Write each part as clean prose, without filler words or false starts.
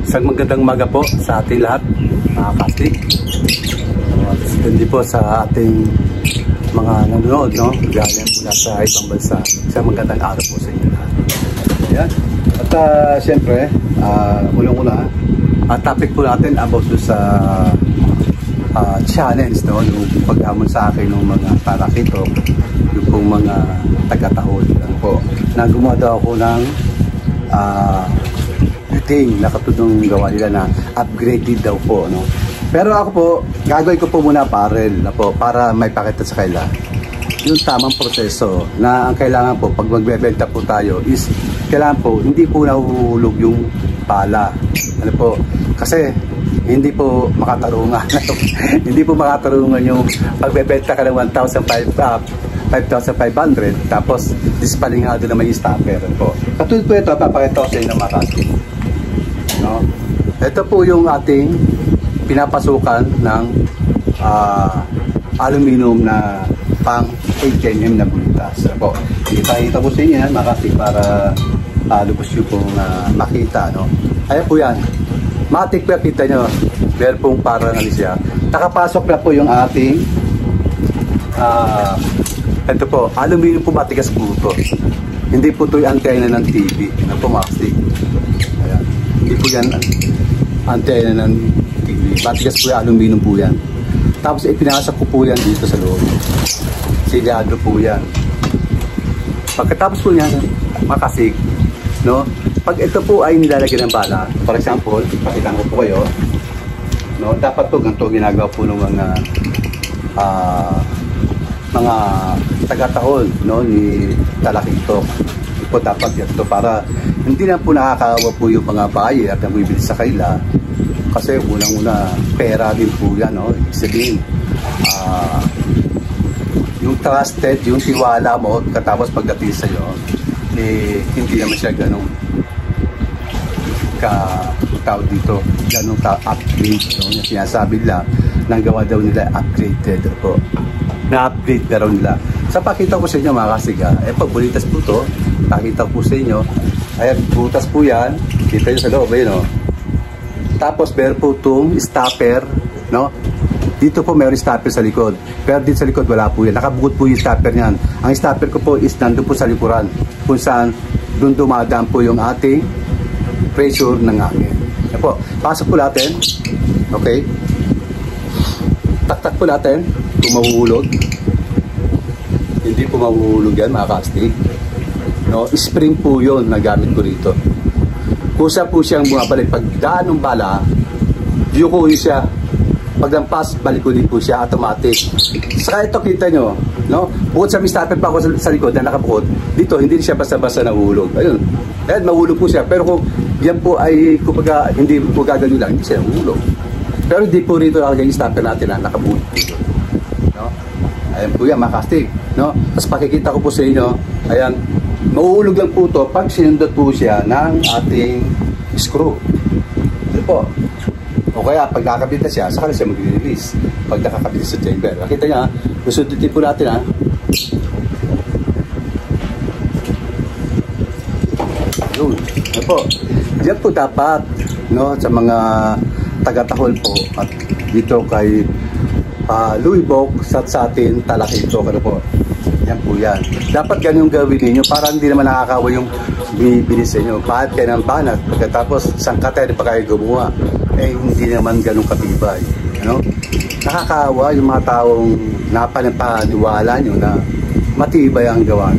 Isang magandang umaga po sa ating lahat, mga kastig. Hindi po sa ating mga nanonood, no? Galing po nasa ibang bansa. Isang magandang araw po sa inyo lahat. Ayan. At siyempre, unang-una, ang topic po natin about sa challenge, no? Yung paghamon sa akin ng mga tarakito, yung pong mga taga-tahol, ano po, na gumawa daw ako ng na katulong gawa nila na upgraded daw po, no? Pero ako po, gagawin ko po muna parallel na po para may pakita sa kanila yung tamang proseso na ang kailangan po pag magbebenta po tayo is kailangan po hindi po nahuhulog yung pala, ano po, kasi hindi po makatarungan hindi po makatarungan yung pagbebenta ka ng 5,500 tapos dispalingado na may stopper, ano po. Katulad po ito, papakita ko sa inyo mga kastig, no? Ito po yung ating pinapasukan ng aluminum na pang 8mm na bulitas, ano po. Ipakita ko sa inyo yan mga kastig para lubos nyo pong makita, no? Ayan po yan, matik po, kita nyo, meron pong parang ano siya. Nakapasok na po yung ating ito po, aluminum po, matigas po ito. Hindi po ito yung antena ng TV. Ano po mga kastig? Ayan. Hindi po yan antena ng TV. Matigas po yung aluminum po yan. Tapos ipinasok ko po yan dito sa loob. Silyado po yan. Pagkatapos po yan, mga kastig, no? Pag ito po ay nilalagyan ng bala, for example, ipakita ko po kayo, no? Dapat po ganito ginagawa po ng mga taga-tahol, no, ni Talakito. Po dapat ito para hindi na po nakakawa po yung mga buyer at bibili sa kanila, kasi unang-una pera din po yan, no? Ibig sabihin yung trusted, yung tiwala mo katapos pagdating sa iyo, hindi naman siya ganun tawag dito, ganun ka-upgrade, no? Yung sinasabi nila nang gawa daw nila upgraded po, na-upgrade na raw nila. Sa pakita ko sa inyo mga kasiga, pag bulitas po to, pakita ko sa inyo, ayan, butas po yan, kita nyo sa loob, ayun, no? Tapos meron po itong stopper, no? Dito po meron stopper sa likod, pero dito sa likod wala po yan, nakabukod po yung stopper niyan. Ang stopper ko po is nandun po sa likuran, kung saan doon dumadaan po yung ating pressure ng hangin. Ayan po, pasok po natin, okay? Taktak po natin, kung mahuhulog. Hindi po mahuhulog yan mga kastig, no? Spring po yun na gamit ko rito. Kusa po siyang bumabalik. Pag daan ng bala, yuko siya. Pag lampas, balikunin po siya automatic. Saka ito kita nyo, no? Bukod sa stopper pa ako sa likod na nakabukod, dito hindi siya basta-basta nahulog. Ayun, ayan, mahulog po siya. Pero kung yan po ay kumbaga hindi po gagano lang, hindi siya nahulog. Pero hindi po rito nakagay yung stopper natin na nakabukod dito, no? Ayan po yan mga kastig, no? Tapos pakikita ko po sa inyo, ayan, mahuhulog lang po ito pag sinundot po siya ng ating screw. Ito po. O kaya pag nakakabit na siya, saka na siya mag-release pag nakakabit sa chamber. Nakita niya, susundutin po natin, ha? Yun. Ito po. Diyan po dapat, no, sa mga taga-tahol po at dito kay Louis Bok sa atin Talakito, ano po. Yan po yan. Dapat ganun gawin ninyo para hindi naman nakakawa yung bibili sa inyo. Bakit kayo ng banat? Pagkatapos sangkatay pa kayo gumawa, hindi naman ganun katibay, ano? Nakakawa yung mga taong napanapaniwala nyo na matibay ang gawa.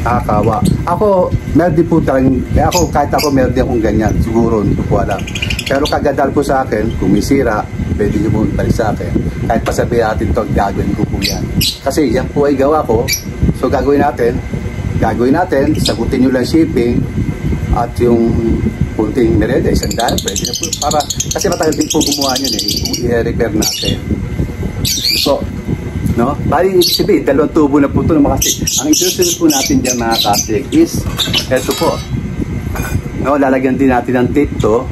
Nakakawa. Ako, meron din po talagang, kahit ako meron din akong ganyan, siguro, hindi ko alam. Pero kagadal po sa akin, kung may sira, pwede nyo po ibalik sa akin. Kahit pasabihin natin ito, gagawin ko po yan. Kasi yan po ay gawa ko. So gagawin natin, sagutin nyo lang shipping at yung punting mereda, $100, pwede na po. Para, kasi matagal din po gumawa nyo i-repair natin. So, no? Bali, sabihin, 2 tubo na po ito ng mga kastig. Ang isusunod po natin dyan mga kastig is, eto po. No, lalagyan din natin ng tape to,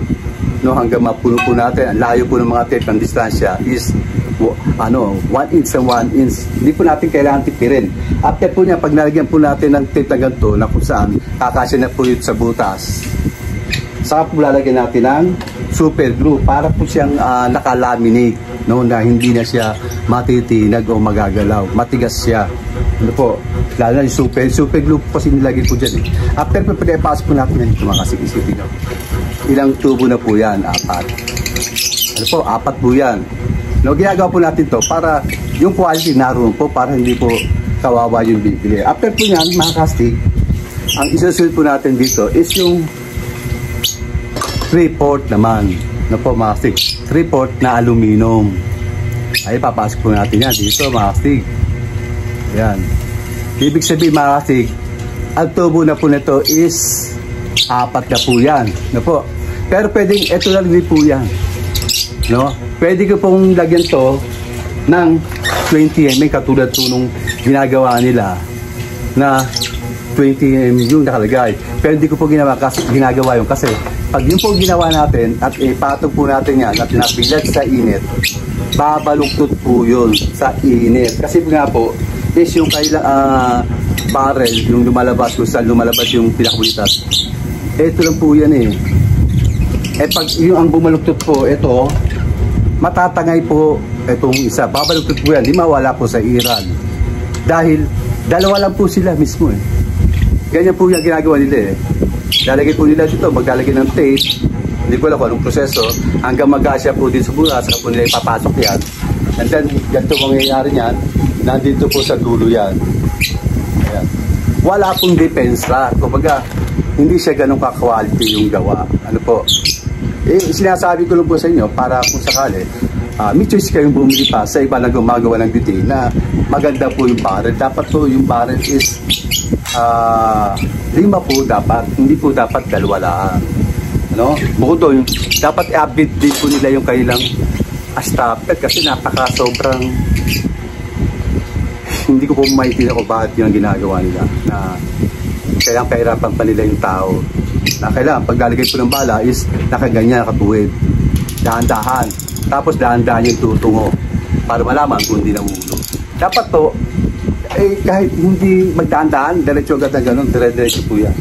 no, hanggang mapuno po natin. Ang layo po ng mga tape ng distansya is 1 inch and 1 inch. Hindi po natin kailangan tipirin. After po niya, pag nalagyan po natin ng tape na ganito, na kung saan kakasya na po yun sa butas, Saka po lalagyan natin ng super glue para po siyang nakalaminate, no, na hindi na siya matitinag o magagalaw. Matigas siya. Ano po? Lalo na yung super glue po kasi nilagay po dyan. After po pag-ipasok po natin yan, tumakasig-isipin. No? Ilang tubo na po yan? 4. Ano po? 4 po yan. No, ginagawa po natin to para yung quality naroon po, para hindi po kawawa yung bibili. After po yan, mga kastig, ang isasunod po natin dito is yung 3/4 naman. No po, mga kastig, 3/4 na aluminum. Ay, papasok po natin yan dito, mga kastig. Yan. Ibig sabihin, mga kastig, ang tubo na po nito is 4 na po yan. No po. Pero pwedeng, ito lang din po yan. No? Pwede ko pong lagyan to ng 20 mm katulad po nung ginagawa nila na 20 mm yung nakalagay. Pero hindi ko po ginagawa yun kasi pag yun po ginawa natin at ipatong po natin yan at nabilat sa init, babaluktot po yun sa init. Kasi nga po is yung barrel, yung lumalabas kung saan lumalabas yung pinakabulitas. Ito lang po yan eh. Pag yung ang bumaluktot po, ito, matatangay po itong isa. Babaluktot po yan, di mawala po sa iran. Dahil, dalawa lang po sila mismo eh. Ganyan po yung ginagawa nila eh. Lalagay po nila dito, maglalagay ng tape. Hindi ko alam kung anong proseso. Hanggang magkasya po din sa bulas, saka po nila ipapasok yan. And then, ganito mangyayari niyan, nandito po sa dulo yan. Ayan. Wala pong depensa. Kumbaga, hindi siya ganun ka-quality yung gawa. Ano po? Sinasabi ko lang po sa inyo para kung sakali may choice kayong bumili pa sa iba na gumagawa ng beauty na maganda po yung barrel. Dapat po yung barrel is 5 po dapat, hindi po dapat 2 lang. Ano? Bukod doon, dapat i-update din po nila yung kailang stopper kasi sobrang hindi ko po maintindihan ko bakit yung ginagawa nila na kailangan kahirapan pa nila yung tao na kailangan pag lalagay po ng bala is nakaganyan, nakatuwid, dahan-dahan, tapos dahan-dahan yung tutungo para malaman kung hindi nahuhulog. Dapat to kahit hindi magdahan-dahan, diretso agad na ganun, dire-diretso po yan,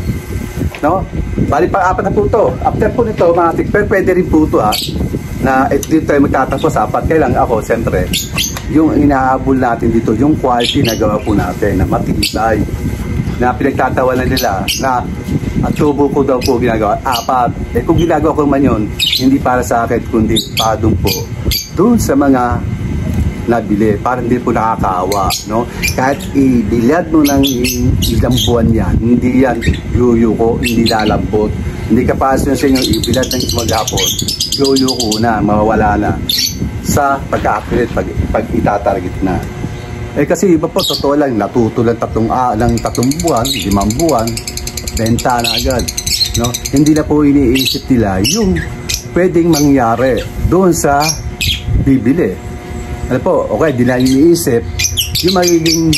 no? Bali pa 4 na po to. After po nito mga tikper, pwede rin po to na dito tayo magtatapos 4. Kailangan ako siyempre yung inahabol natin dito yung quality na gawa po natin na matibay na pinagtatawanan nila na ang tubo ko daw po ginagawa 4. Kung ginagawa ko man yun, hindi para sa akin kundi padong po doon sa mga nabili para hindi po nakakaawa, no? Kahit ibilad mo ng ilang buwan yan, hindi yan yuyuko, hindi lalambot, hindi kapasyon sa inyo ibilad ng maghapon, yuyuko na, mawawala na sa pagka-accurate pag itatarget na. Kasi iba po, totoo lang, natuto lang 3 buwan, 5 buwan, benta na agad, no? Hindi na po iniisip nila yung pwedeng mangyari doon sa bibili. Ano po, okay, di na iniisip yung magiging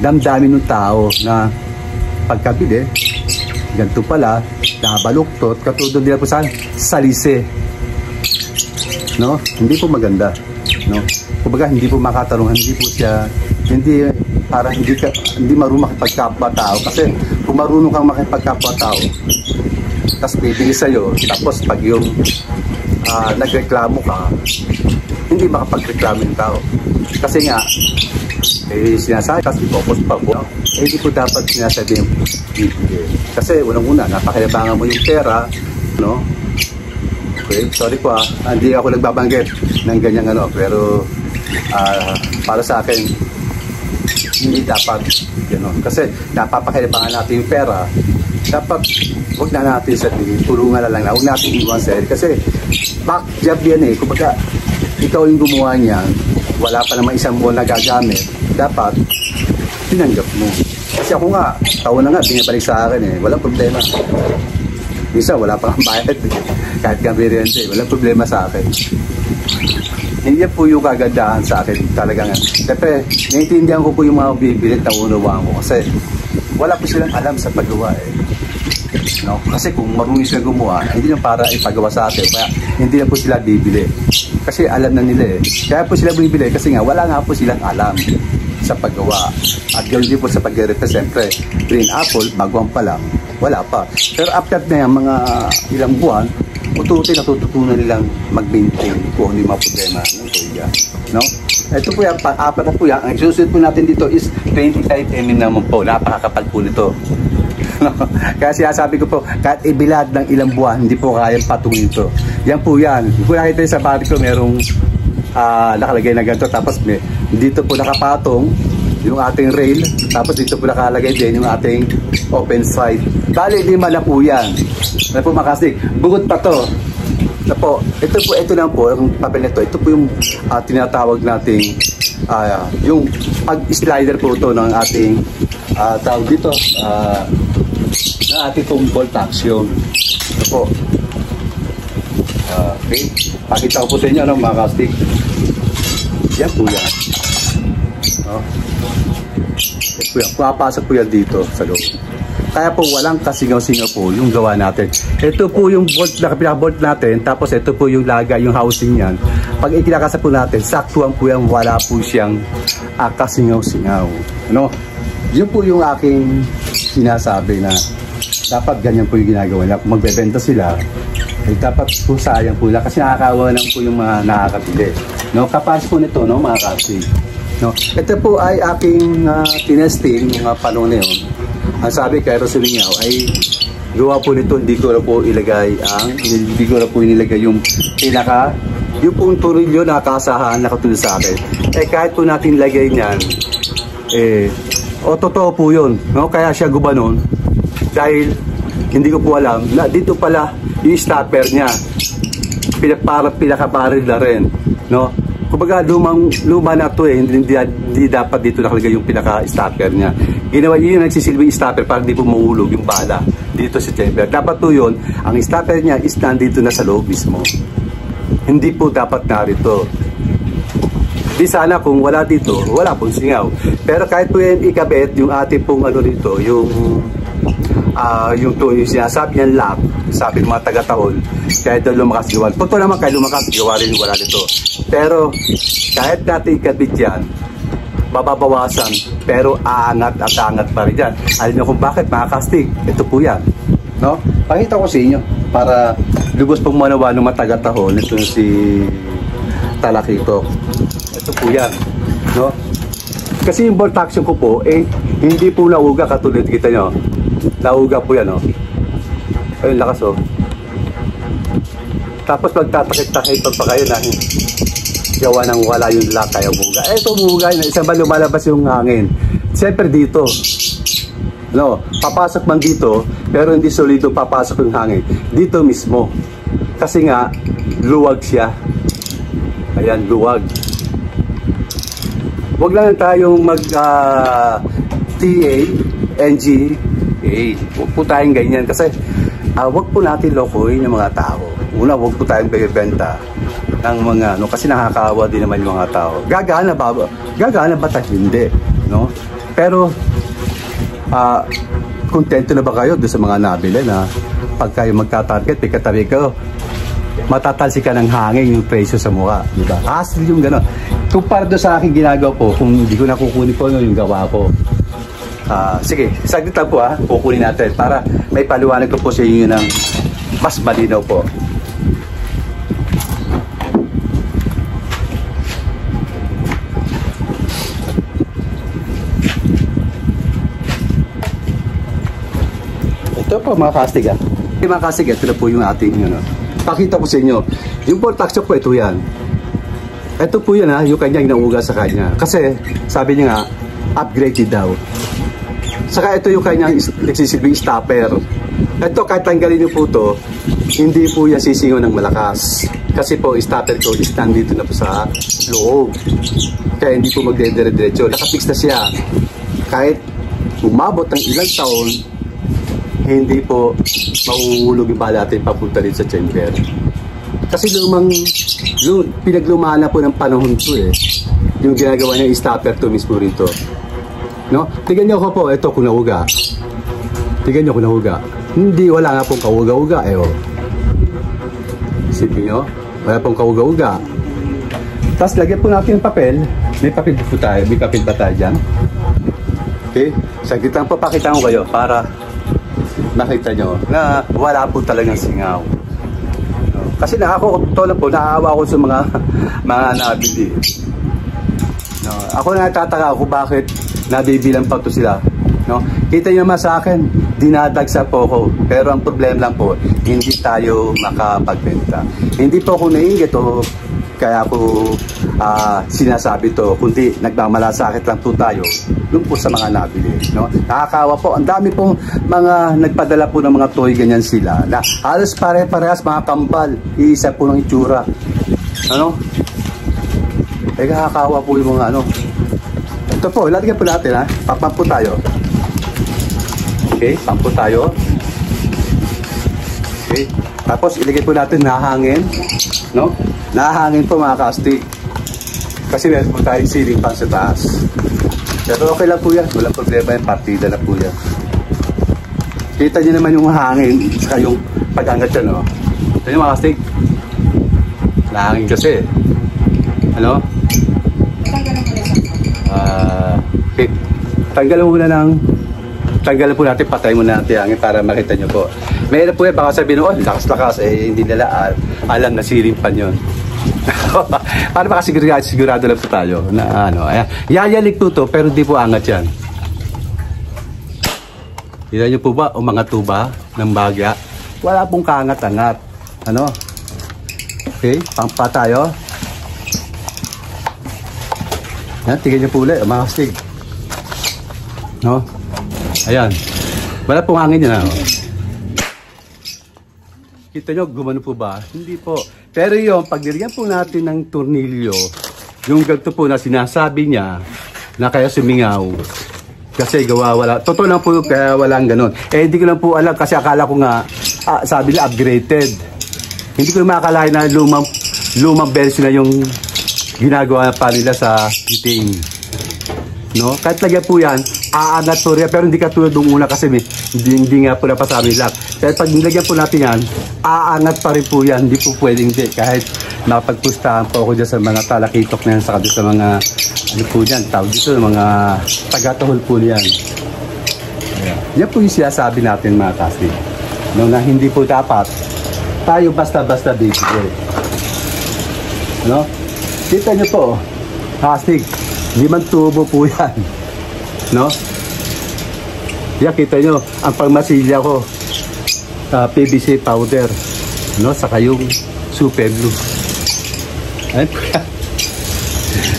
damdamin ng tao na pagkabili, ganito pala, nabaluktot, katulad nila po sa salise. No? Hindi po maganda. No? Kumbaga, hindi po makatarungan, hindi po siya, hindi marunong makipagkapwa-tao. Kasi kung marunong kang makipagkapwa-tao, tapos bibili sa'yo, tapos pag yung nagreklamo ka, hindi makapagreklamo yung tao. Kasi nga, sinasabi, kasi focus pa po, hindi po dapat sinasabi yung bibigay. Kasi unang-una, napakinabangan mo yung pera, no? Okay, sorry po hindi ako nagbabanggit ng ganyang pero para sa akin, hindi dapat gano'n. Kasi napapakinabangan natin yung pera, dapat huwag na natin sabihin, tulungan na lang na, huwag natin iwan sa kasi back job yan kumbaga, ikaw yung gumawa niyan, wala pa naman 1 buwan na gagamit, dapat tinanggap mo. Kasi ako nga, taon na nga, binibalik sa akin walang problema. Minsan, wala pa kang bayad kahit kami rin walang problema sa akin. Hindi po yung kagandahan sa akin talaga nga. Siyempre, naiintindihan ko po yung mga bibili na unawaan ko kasi wala po silang alam sa paggawa No? Kasi kung marunong sila gumawa, hindi na para ipagawa sa atin. Kaya hindi na po sila bibili. Kasi alam na nila Kaya po sila bibili kasi nga wala nga po silang alam sa paggawa. At ganoon din po sa pag-represent. Siyempre, green apple, baguhan pa lang. wala pa. Pero after na yan, mga ilang buwan, natututunan nilang mag-maintain kung ano yung mga problema ng tuya. No? Ito po yan, apat na po yan. Ang susunod po natin dito is 25 mm naman po. Napakakapal po nito. Kaya sinasabi ko po, kahit ibilad ng ilang buwan, hindi po kayang patungin ito. Yan po yan. Kung nakita sa body ko, merong nakalagay na ganito. Tapos dito po nakapatong yung ating rail. Tapos dito po nakalagay din yung ating open side. Bali, lima na po yan. Ano po makasig? Bukod pa to. Ito lang po, yung papel nito. Ito po yung tinatawag nating yung pag-slider po ito ng ating tawag dito. Ng ating pong bolt action. Ito po. Okay. Pakita ko po sa inyo mga kastig. Yan po yan. Yan po yan. Pumapasok po yan dito sa loob. Kaya po walang kasingaw-singaw po yung gawa natin. Ito po yung bolt na pinaka-bolt natin. Tapos ito po yung laga, yung housing yan. Pag ikinakasa po natin, saktuan po yan. Wala po siyang kasingaw-singaw. Ano? Yun po yung aking sinasabi na dapat ganyan po yung ginagawa nila. Kung magbebenta sila, ay dapat po sayang po nila kasi nakakawa lang po yung mga nakakabili. No? Kapas po nito, no, mga kasi. No? Ito po ay aking tinesting mga panahon na yun. Ang sabi kay Rosalingao ay gawa po nito, hindi ko na po ilagay yung pinaka, yung pong turilyo na kasahan na katulad sa akin. Kahit po natin lagay niyan, totoo po yun. No? Kaya siya gumanon dahil hindi ko po alam na dito pala yung stopper niya. Pinakabaril na rin. No? Kumbaga luma na ito hindi dapat dito nakalagay yung pinaka-stopper niya. Ginawa yun yung nagsisilbing stopper para hindi po mahulog yung bala dito sa chamber. Dapat po yun, ang stopper niya is nandito na sa loob mismo. Hindi po dapat narito. Di sana kung wala dito, wala pong singaw. Pero kahit po yan ikabit, yung ating pong ano dito, yung sinasabi niyan lock, sabi ng mga taga-tahol, kahit daw lumakas gawa. Pagko naman kahit lumakas gawa rin wala dito. Pero kahit natin ikabit yan, mababawasan, pero aangat at aangat pa rin yan. Alam niyo kung bakit, mga kastig, ito po yan. No? Pakita ko sa inyo, para lubos pong manawa ng mataga-tahol, ito si Talakito. Ito po yan. No? Kasi yung bolt action ko po, hindi po nauga katulad kita nyo. Nauga po yan, ayun, lakas, Tapos magtatakit-takit pa kayo na gawa ng wala yung lock, kaya buga. Ito buga, isang ba lumalabas yung hangin. Siyempre dito, papasok man dito, pero hindi solido papasok yung hangin. Dito mismo. Kasi nga, luwag siya. Ayan, luwag. Huwag lang tayong TA, NG, huwag po tayong ganyan. Kasi, huwag po natin lokohin yung mga tao. Una, huwag po tayong benta ng mga kasi nakakaawa din naman yung mga tao. Gagana ba tayo? Hindi, no? Pero kontento na ba kayo doon sa mga nabili na pag kayo magta-target, katabi kayo, matatalsi ka ng hangin yung presyo sa mukha, di ba? Hassle yung gano'n. Kumpara doon sa aking ginagawa po, kung hindi ko nakukunin po yung gawa ko. Sige, saglit lang po kukunin natin para may paliwanag ko po sa inyo ng mas malinaw po. Ito po mga kastig Mga kastig, ito na po yung ating pakita ko sa inyo. Yung bolt action po, ito yan. Ito po yan yung kanyang nauga sa kanya. Kasi sabi niya nga, upgraded daw. Saka ito yung kanyang nagsisilbing stopper. Ito kahit tanggalin niyo po ito, hindi po yan sisingaw ng malakas. Kasi po stopper ko is nandito na po sa loob. Kaya hindi po magdedire-diretso. Nakafix na siya. Kahit umabot ng ilang taon, hindi po mauhulog yung bala natin papunta rin sa chamber. Kasi pinaglumaan na po ng panahon to yung ginagawa niya stopper to mismo rito. No? Tignan niyo ko po, ito kung nauga. Tignan niyo kung nauga. Hindi, wala nga pong kauga-uga. Isipin niyo, wala pong kauga-uga. Tapos lagyan po natin yung papel. May papel po tayo. May papel ba tayo dyan? Okay? Saglit lang po, pakita ko kayo para makita nyo na wala po talagang singaw. Kasi totoo po, naawa ako sa mga nabili. No, ako natataka ako bakit nabibilang pa to sila. No? Kita nyo naman sa akin, dinadagsa po ako. Pero ang problema lang po, hindi tayo makapagbenta. Hindi po ako nainggit o kaya ako sinasabi to, kundi nagmamalasakit lang po tayo doon po sa mga nabili. No? Nakakawa po, ang dami pong mga nagpadala po ng mga toy, ganyan sila. Na halos pare-parehas mga kambal, iisa po ng itsura. Ano? Nakakawa po yung mga ano. Ito po, lalagyan po natin ha. Papamp po tayo. Okay, pump po tayo. Okay. Tapos ilagay po natin nahangin, no? Nahangin po mga kastig. Kasi meron po tayong ceiling fan sa taas. Pero okay lang po yan, walang problema yan, partida na po yan. Kita nyo naman yung hangin, saka yung pag-angat yan, no? Ito yung mga kastig. Nahangin kasi. Ano? Okay. Tanggalan po natin, patay muna natin hangin para makita nyo po. Mayroon po yan, baka sabihin, oh, lakas-lakas, hindi nila alam na ceiling fan yun. Para baka sigurado lang po tayo na ano, yayalik po to, pero di po angat yan. Kita nyo po ba, umangat po ba ng bagya? Wala pong kaangat-angat. Ano? Okay, pampa tayo. Yan, tignan nyo po ulit, mga kastig. No? Ayan. Wala pong hangin yan. Kita nyo, gumano po ba? Hindi po. Pero yung pagdiriyan po natin ng tornilyo, yung ganito po na sinasabi niya na kaya sumingaw. Kasi wala. Totoo lang po kaya walang ganun. Hindi ko lang po alam kasi akala ko nga, sabi nila upgraded. Hindi ko makakalain na lumang version na yung ginagawa pa nila sa heating. No? Kahit lagyan po yan, aangat po rin. Pero hindi katulad ng una kasi hindi nga po napasabi lang. Kaya pag nilagyan po natin yan, aangat pa rin po yan. Hindi po pwedeng hindi. Kahit napagpustahan po ako dyan sa mga talakitok na yan, saka sa mga ano po dyan, tawag dito, mga tagatahol po yan. Yan po yung sinasabi natin mga kasi. No, na hindi po dapat tayo basta-basta bibigay. No? Kita nyo po, hastig, 5 tubo po yan. No? Yan, kita nyo, ang pangmasilya ko, PVC powder. No? Saka yung super glue. Ayun po yan.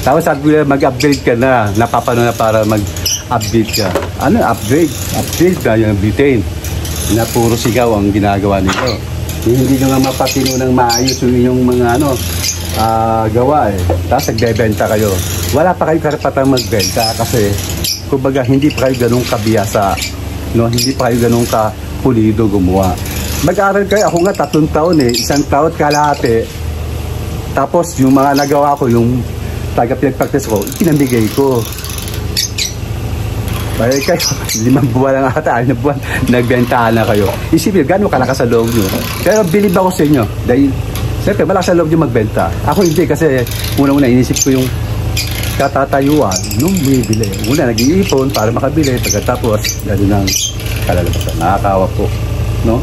Tapos sabi ko mag-upgrade ka na, napapano na para mag-upgrade ka. Ano, upgrade? Upgrade na yung butane. Na puro sigaw ang ginagawa nito. Hindi nyo nga mapatino ng maayos yung inyong mga ano, gawa eh. Tapos nagbebenta kayo. Wala pa kayo karapatang magbenta kasi kumbaga hindi pa kayo ganun kabiyasa, no? Hindi pa kayo ganun kapulido gumawa. Mag-aral kayo, ako nga 3 taon eh, 1 taon kalahati. Tapos yung mga nagawa ko, yung taga-pinag-practice ko, pinamigay ko. Bahay kayo, 5 buwan lang ata, 6 buwan, nagbentahan na kayo. Isipin, gano'n kalakas sa loob nyo. Pero believe ako sa inyo, dahil siyempre, malakas sa loob nyo magbenta. Ako hindi kasi una-una inisip ko yung katatayuan nung bibili. Una, nag-iipon para makabili, pagkatapos, gano'n ang kalalabasan. Nakakawa po, no?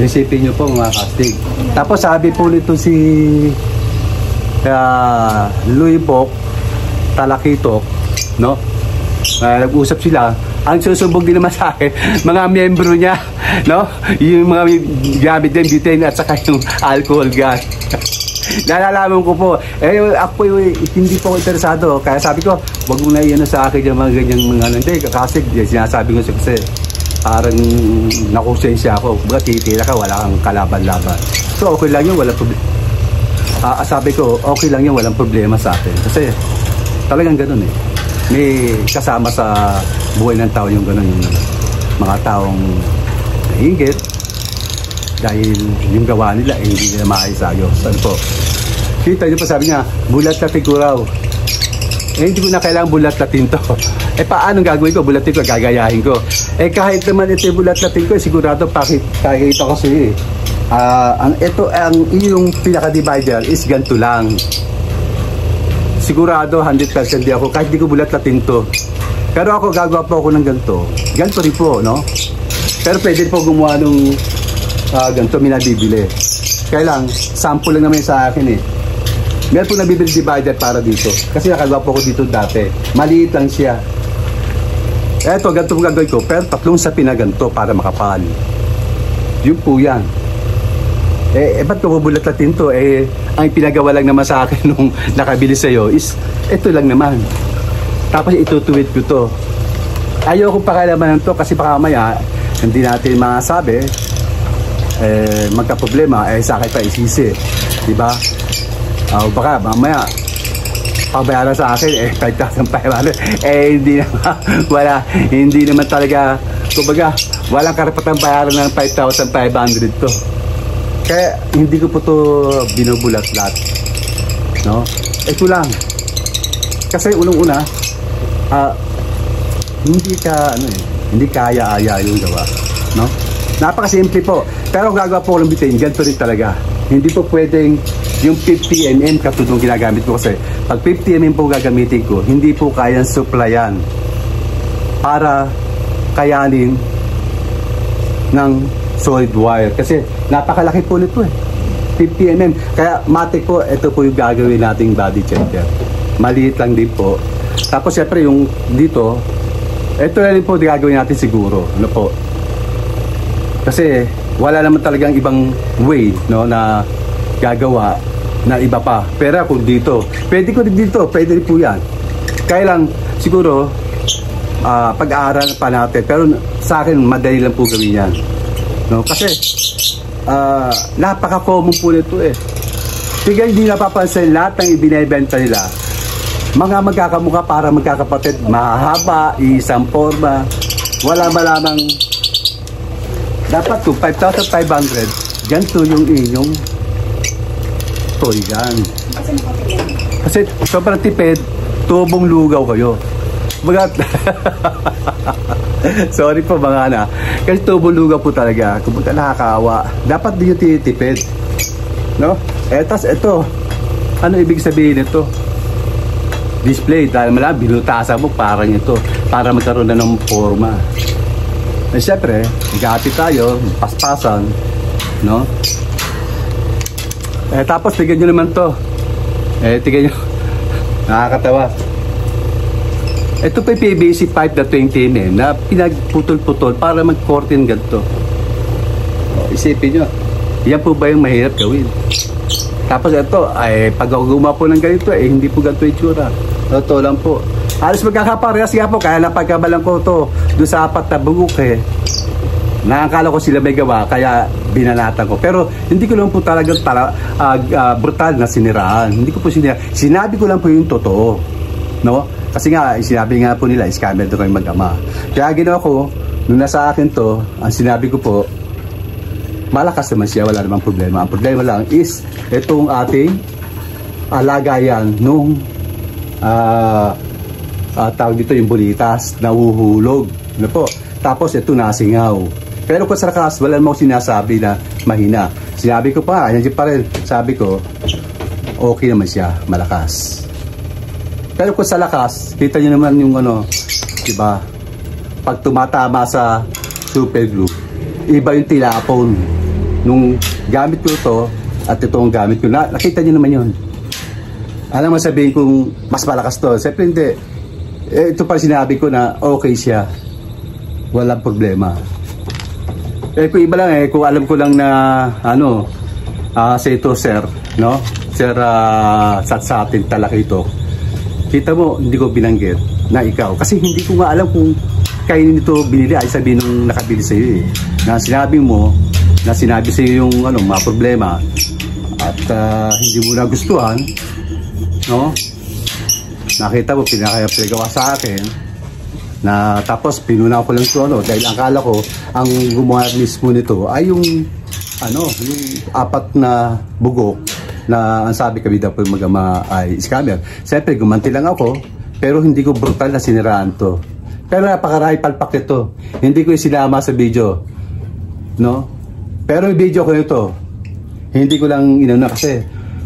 Inisipin nyo po mga kastig. Tapos sabi po nito si Louis Bok, Talakitok, no? Nag-usap sila, ang susubog din naman sa akin, mga miyembro niya, no? Yung mga gamit din, butane at saka yung alcohol gas. Nalalaman ko po, ako hindi po interesado, kaya sabi ko, wag mo na iyan sa akin yung mga ganyang mga nanday, kasi sinasabi ko kasi, parang nakonsensya ako, baga titira ka, wala kang kalaban-laban. So okay lang yun, walang problema. Sabi ko, okay lang yun, walang problema sa atin. Kasi talagang ganun eh. May kasama sa buhay ng tao yung gano'n, yung mga taong nainggit dahil yung gawa nila hindi nila maayos-ayos. Saan po? Kita nyo pa, sabi niya, bulat-latin ko raw. Hindi ko na kailangan bulat-latin to. Paano gagawin ko? Bulatin ko, gagayahin ko. Kahit naman ito yung bulat-latin ko, sigurado pakikita ko siya ang iyong pinaka-divider is ganito lang. Sigurado 100% di ako, kahit di ko bulat latin to. Pero ako gagawa po ako ng ganito. Ganito rin po, no? Pero pwede po gumawa nung ganito minabibili. Kaya lang, sample lang naman yun sa akin eh. Meron po nabibili divider para dito. Kasi nakagawa po ko dito dati. Maliit lang siya. Eto, ganito po gagawin ko. Pero 3 sapi na ganito para makapal. Yun po yan. Ba't ko bubulatatin to? Ang pinagawa lang naman sa akin nung nakabili sa'yo is, ito lang naman. Tapos itutuwid ko to. Ayoko pakalaman to kasi baka maya, hindi natin masabi, magka-problema, sa akin pa isisi. Diba? Baka mamaya, pabayaran sa akin, 5,500. Hindi naman, hindi naman talaga, kumbaga, walang karapatang bayaran ng 5,500 to. Kaya hindi ko po to binubulat-lat. No? Ito lang. Kasi unang-una, hindi kaya-aya yung gawa. No? Napakasimple po. Pero gagawa po ko ng bitin, ganito rin talaga. Hindi po pwedeng yung 50mm katulad ng ginagamit ko kasi pag 50mm po gagamitin ko, hindi po kayang supplyan para kayanin ng solid wire. Kasi napakalaki po nito 50mm. Kaya matik po, ito po yung gagawin nating body checker. Maliit lang din po. Tapos syempre yung dito, ito na rin po gagawin natin siguro. Ano po? Kasi wala naman talagang ibang way, no, na gagawa na iba pa. Pero kung dito, pwede ko din dito, pwede rin po yan. Kaya lang, siguro, pag-aaral pa natin. Pero sa akin, madali lang po gawin yan. No? Kasi, napaka-common po nito Sige, hindi napapansin lahat ng ibinebenta nila. Mga magkakamukha para magkakapatid, mahahaba, isang forma, wala malamang. Dapat kung 5,500, ganito yung inyong toy gun. Kasi sobrang tipid, tubong lugaw kayo. Bagat. Sorry po mga na. Kasi tubong lugaw po talaga. Kung baga nakakaawa, dapat din yung titipid. No? Tas ito, ano ibig sabihin nito? Display, dahil malang binutasan mo parang ito para magkaroon na ng forma. Siyempre, nag-aapit tayo, paspasan, no? Tapos tignan nyo naman to. Tignan nyo. Nakakatawa. Ito pa yung PVC pipe na 20mm na pinagputol-putol para mag-curtain ganito. Isipin nyo, yan po ba yung mahirap gawin? Tapos ito, pag gumawa po ng ganito, hindi po ganito yung tsura. Ito lang po. Alas magkakaparehas nga po, kaya napagkabalan ko ito doon sa 4 na bugok Nakakala ko sila may gawa, kaya binanatan ko. Pero hindi ko lang po talagang brutal na siniraan. Hindi ko po siniraan. Sinabi ko lang po yung totoo. No? Kasi nga, sinabi nga po nila, scammer daw kayo mag-ama. Kaya ginawa ko, nung nasa akin to, ang sinabi ko po, malakas naman siya, wala namang problema. Ang problema lang is, itong ating lagayan nung tawag dito yung bulitas, nahuhulog. Ano po? Tapos ito nasingaw. Pero kung sa lakas, wala namang sinasabi na mahina. Sinabi ko pa, nandiyan pa rin. Sabi ko, okay naman siya, malakas. Pero kung sa lakas, kita nyo naman yung diba? Pag tumatama sa super glue, iba yung tilapon. Nung gamit ko ito, at ito ang gamit ko, nakita nyo naman yun. Alam mo sabihin kung mas malakas to? Siyempre hindi. Ito pa sinabi ko na okay siya. Walang problema. Kung iba lang kung alam ko lang na sa ito sir, no? Sir sa atin talakito. Kita mo, hindi ko binanggit na ikaw. Kasi hindi ko nga alam kung kainin nito binili ay sabihin nung nakabili sa iyo Na sinabi mo, na sinabi sa iyo yung mga problema at hindi mo nagustuhan, no? Nakita mo, pinagawa sa akin na tapos pinuna ko lang ito dahil akala ko ang gumawa mismo nito ay yung yung 4 na bugok na ang sabi kami daw po yung mag-ama ay scammer. Siyempre gumanti lang ako pero hindi ko brutal na siniraan to. Pero napakaray palpak ito. Hindi ko isinama sa video, no? Pero yung video ko ito hindi ko lang inuna kasi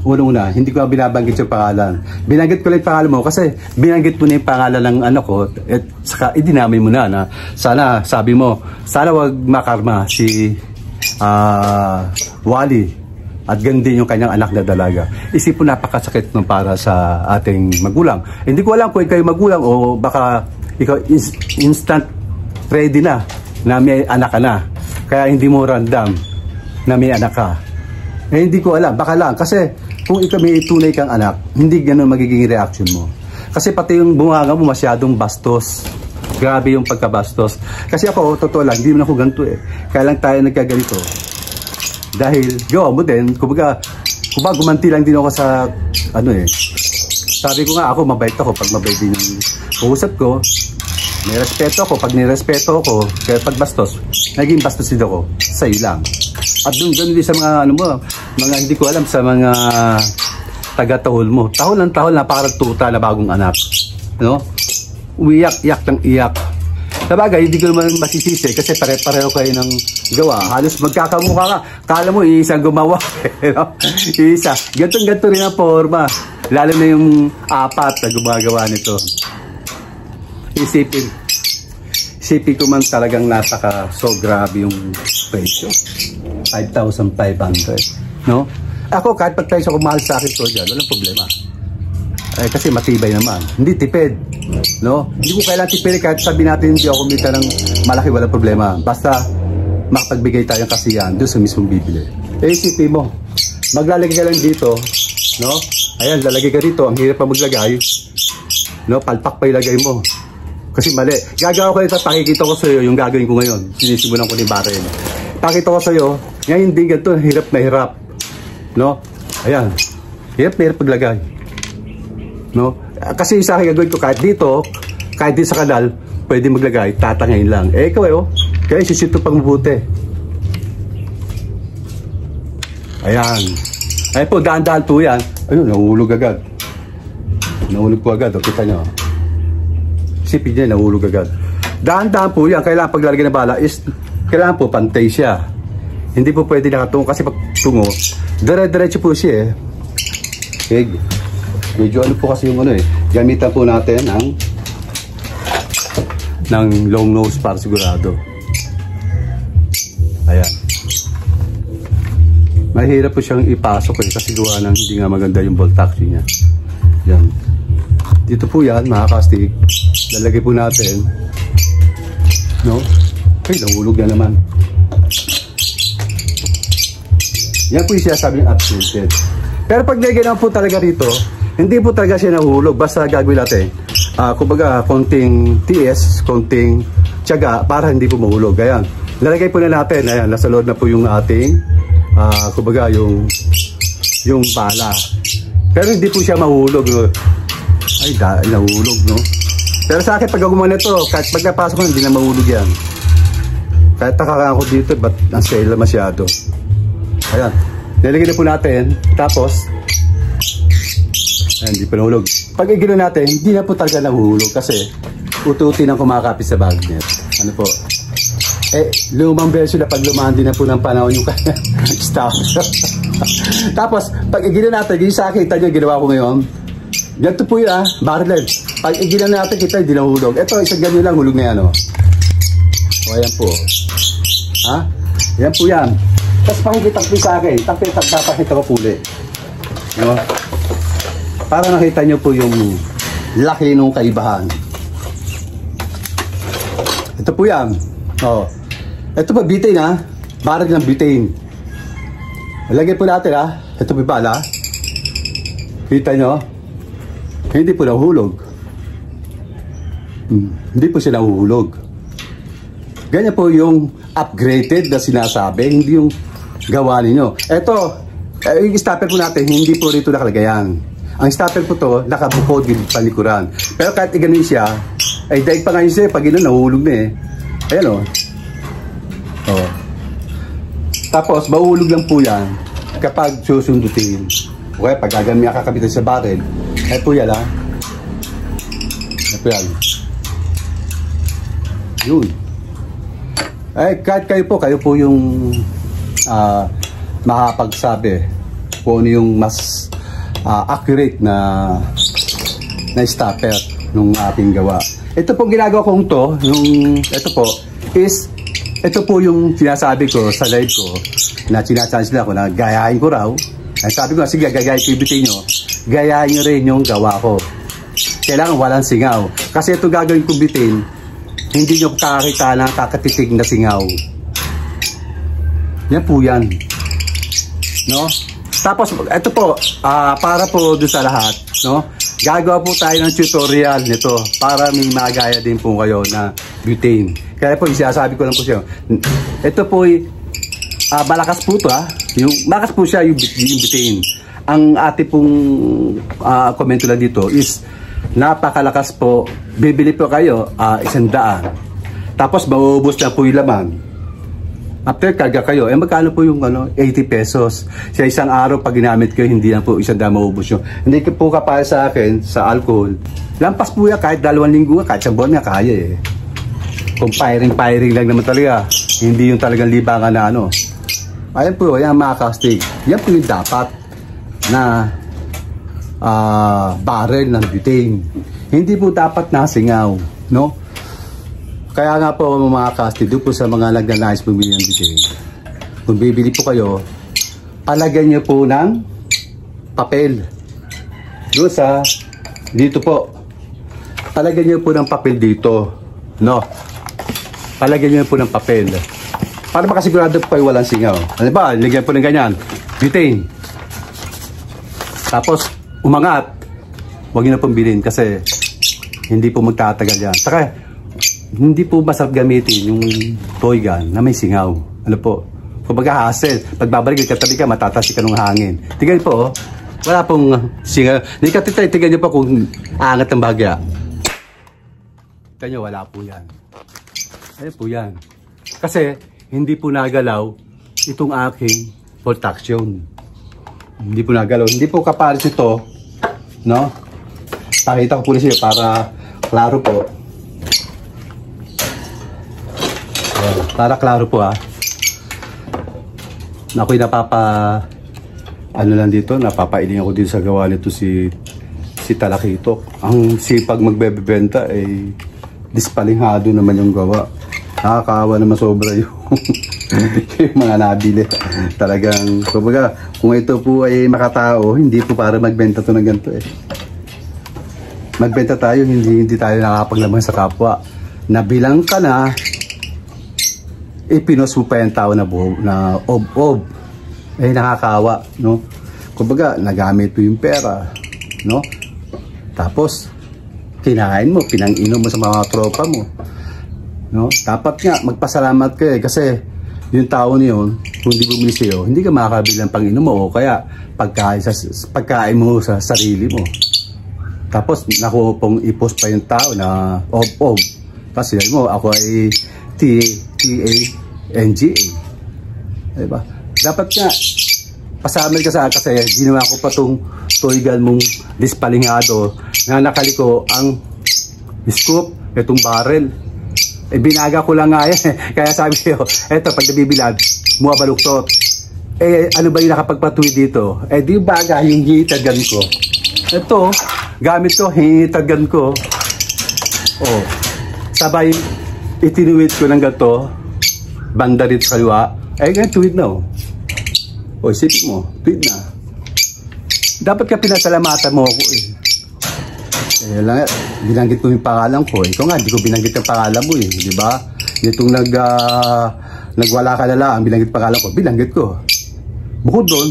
Una, hindi ko binabanggit yung pangalan. Binanggit ko lang yung pangalan mo kasi binanggit mo na yung pangalan ng anak ko at saka idinamay mo na sana, sabi mo, sana wag makarma si Wally at ganun din yung kanyang anak na dalaga. Isip po napakasakit nung para sa ating magulang. Hindi ko alam kung ikaw magulang o baka ikaw instant ready na may anak ka na. Kaya hindi mo random na may anak ka. Hindi ko alam. Baka lang. Kasi kung ikaw may tunay kang anak, hindi ganun magiging reaction mo. Kasi pati yung bunganga mo masyadong bastos. Grabe yung pagkabastos. Kasi ako, totoo lang, hindi naman ako ganito eh. Kaya lang tayo nagkaganito. Dahil, gawa mo din, kumbaga gumanti lang din ako sa, sabi ko nga ako, mabait ako pag mabait din yung uusap ko. May respeto ako, pag nirespeto ako, kaya pag bastos, naging bastos din ako, sa'yo lang. At doon din sa mga, mga hindi ko alam, sa mga taga-tahol mo. Tahol ng tahol, napakarang tuta na bagong anak. No? Umiyak ng iyak. Sabagay, hindi ko naman masisisi kasi pare-pareho kayo ng gawa. Halos magkakamukha ka. Kala mo, iisang gumawa. Isa. Ganto rin ang forma. Lalo na yung apat na gumagawa nito. Isipin ko man talagang nasa ka. So, grabe yung presyo. 5,500. No? Ako, kahit pag presyo kumahal sa akin to dyan, walang problema. Kasi matibay naman. Hindi tipid. No? Hindi ko kailangan tipid kahit sabi natin hindi ako kumita ng malaki, walang problema. Basta makapagbigay tayong kasiyahan doon sa mismong bibili. Isipin mo, maglalagay ka lang dito, no? Ayan, lalagay ka dito, ang hirap pa maglagay. No? Palpak pa ilagay mo. Kasi mali. Gagawa ko ito, pakikita ko sa iyo yung gagawin ko ngayon. Sinisimulan ko ni Barren. Pakita ko sa iyo, ngayon din ganito, hirap na hirap. No? Ayan. Hirap na hirap paglagay. No? Kasi sa akin gagawin ko kahit dito, kahit din sa kanal, pwede maglagay, tatangayin lang. Ikaw kaya sisito pang mabuti. Ayan. Ay po, daan-daan po yan. Ayun, nahulog agad. Nahulog po agad, kita nyo. Isipin niya, nahulog agad. Daan-daan po yan. Kailangan paglalagay ng bala is, kailangan po pantay siya. Hindi po pwede nakatungo kasi pag tungo, dire-diretso po siya medyo po kasi yung gamitan po natin ng long nose para sigurado. Ayan. Mahirap po siyang ipasok kasi gawa ng hindi nga maganda yung bolt action niya. Yan. Dito po yan, mga kastig. Lalagay po natin. No? Ay, nahulog na naman. Yan po yung sinasabing updated. Pero pag nagiging po talaga rito, hindi po talaga siya nahulog. Basta gagawin natin, kumbaga, konting TS, konting tiyaga para hindi po mahulog. Ayan. Lalagay po na natin. Ayan, nasa loob na po yung ating, kumbaga, yung bala. Pero hindi po siya mahulog. No? Ay, nahulog, no? Pero sa akin, pag gumana ito, kahit pag napasok ko, hindi na mahulog yan. Kahit nakaka ako dito, ba't ang sale masyado? Ayan. Nilagay na po natin. Tapos, hindi pa nahulog. Pag igino natin, hindi na po talaga nahuhulog kasi ututi ng kumakapit sa magnet. Ano po? Lumang version na pag lumaan din na po ng panahon yung kanya stop. Tapos, pag igino natin, yung sa akin, yung ginawa ko ngayon, ganito po yun barrel. Pag igino natin, kita hindi nahulog. Ito, isang ganyan lang, hulog na yan. O, ayan po. Ayan po yan. Tapos pakikita ko sa akin. Tapakita ko puli. No? Para nakita nyo po yung laki ng kaibahan. Ito po yan. Ito po butane Barag ng butane. Lagyan po natin Ito po bala. Kita nyo? Hindi po nahulog. Hindi po siya nahuhulog. Ganyan po yung upgraded na sinasabi. Hindi yung gawa ninyo. Ito, yung stopper po natin, hindi po rito nakalagayan. Ang stopper po to, nakabukod yung palikuran. Pero kahit iganin siya, ay daig pa ngayon siya, pag ino, nahulog na Ayan Tapos, mahulog lang po yan kapag susundutin. Okay, pag gagamit kakabitan sa barrel, ay po yan Ay po yan. Yun. Ay, kahit kayo po yung makapagsabi kung ano yung mas accurate na stopper nung ating gawa. Ito pong ginagawa kong to, ito po yung sinasabi ko sa live ko na sinachallenge nila ako na gayahin ko raw. Ay, sabi ko, sige, gagayahin ko yung bitin nyo. Gayahin nyo rin yung gawa ko. Kailangan walang singaw. Kasi ito gagawin kong bitin, hindi nyo kakakita ng kakatitig na singaw. Yan po yan. No? Tapos, ito po, para po doon sa lahat, no? Gagawa po tayo ng tutorial nito para may magaya din po kayo na butane. Kaya po, isasabi ko lang po siya. Ito po, malakas po ito, malakas po siya yung butane. Ang ate pong komento lang dito is, napakalakas po. Bibili po kayo, 100. Tapos, mauubos na po yung laman. After karga kayo, magkano po yung 80 pesos. Sa isang araw, pag ginamit kayo, hindi na po 100 maubos yun. Hindi po kapal sa akin, sa alcohol. Lampas po yan, kahit 2 linggo, kahit 1 buwan nga kaya eh. Kung firing lang naman talaga. Hindi yung talagang libangan na ano. Ayan po, yan mga kastig. Yan po yung dapat na barrel ng butane. Hindi po dapat nasingaw, no? Kaya nga po mga kastig, doon po sa mga nagnanais bumili ng butane. Kung bibili po kayo, palagyan nyo po ng papel. Doon sa, dito po. Palagyan nyo po ng papel dito, no? Palagyan nyo po ng papel. Para makasigurado po kayo walang singaw. Ano ba? Lagyan po ng ganyan. Butane. Tapos, umangat. Huwag nyo na pong bilhin kasi hindi po magtatagal yan. Saka, hindi po masarap gamitin yung toy gun na may singaw. Ano po? Kung mag-hassle, pagbabalik katabi ka, matatas ka ng hangin. Tignan po, wala pong singaw. Hindi ka titay, tignan nyo po kung aangat ng bagya. Tignan nyo, wala po yan. Ayan po yan. Kasi, hindi po nagalaw itong aking protection. Hindi po nagalaw. Hindi po kapares ito, no? Pakita ko po na siya para klaro po. Para klaro po ako'y lang dito, napapailing ako dito sa gawa nito si Talakitok. Ang sipag magbebenta ay dispalinghado naman yung gawa. Nakakaawa naman sobra yung mga nabili. Talagang, kumbaga, kung ito po ay makatao, hindi po para magbenta to ng ganito eh. Magbenta tayo, hindi tayo nakakapaglaban sa kapwa. Nabilang ka na, ipinos mo pa yung tao na ob-ob. Eh, nakakawa, no? Kumbaga, nagamit mo yung pera, no? Tapos, kinain mo, pinang-inom mo sa mga tropa mo, no? Dapat nga, magpasalamat ka eh, kasi yung tao niyon, kung hindi bumili sa'yo, hindi ka makakabili ng pang-inom mo, o kaya pagkain mo sa sarili mo. Tapos, nakuha pong i-post pa yung tao na ob-ob. Tapos, sila mo, ako ay TANGA. Diba? Dapat nga, pasamil ka sa akin kasi ginawa ko pa itong toy gun mong dispalingado na nakaliko ang scoop, itong barrel. Eh, binaga ko lang nga yan. Kaya sabi ko, eto, pag nabibilad, muwabaluktot. Eh, ano ba yung nakapagpatuloy dito? Eh, di baga yung heater gun ko. Ito, gamit ko, heater gun ko. Oh, sabay, itinuwit ko ng gato, banda dito sa kaliwa, eh ganyan, tuwid na oh. O, isipin mo, tuwid na. Dapat ka pinasalamatan mo ako eh. Eh lang, binanggit ko yung pangalan ko. Ikaw nga, hindi ko binanggit yung pangalan mo eh, di ba? Itong nagwala ka na lang, binanggit pangalan ko, binanggit ko. Bukod doon,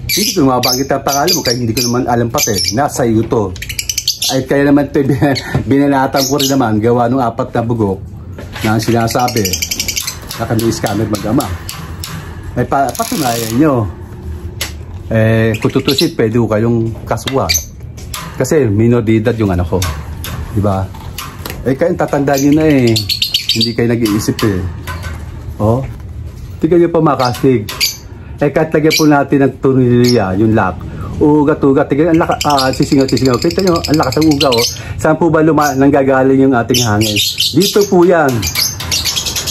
hindi ko mabanggit ang pangalan mo, kaya hindi ko naman alam pati, nasa iyo to. Ay kaya naman ito, binanatan ko rin naman, gawa ng 4 na bugok na ang sinasabi na kami scammer mag-ama. Ay patunayan nyo. Eh, kung tutusin, pwede ko kayong kasuwa. Kasi minor de edad yung anak ko. Diba? Eh, kayong tatandaan nyo na eh. Hindi kayo nag-iisip eh. Oh? Tignan nyo pa makasig. Eh, kahit lagyan po natin ng tunilya, yung lock. Ugat-ugat. Tignan, sisingaw. Kita nyo, ang lakas ng uga oh. Saan po ba nanggagaling yung ating hangin? Dito po yan.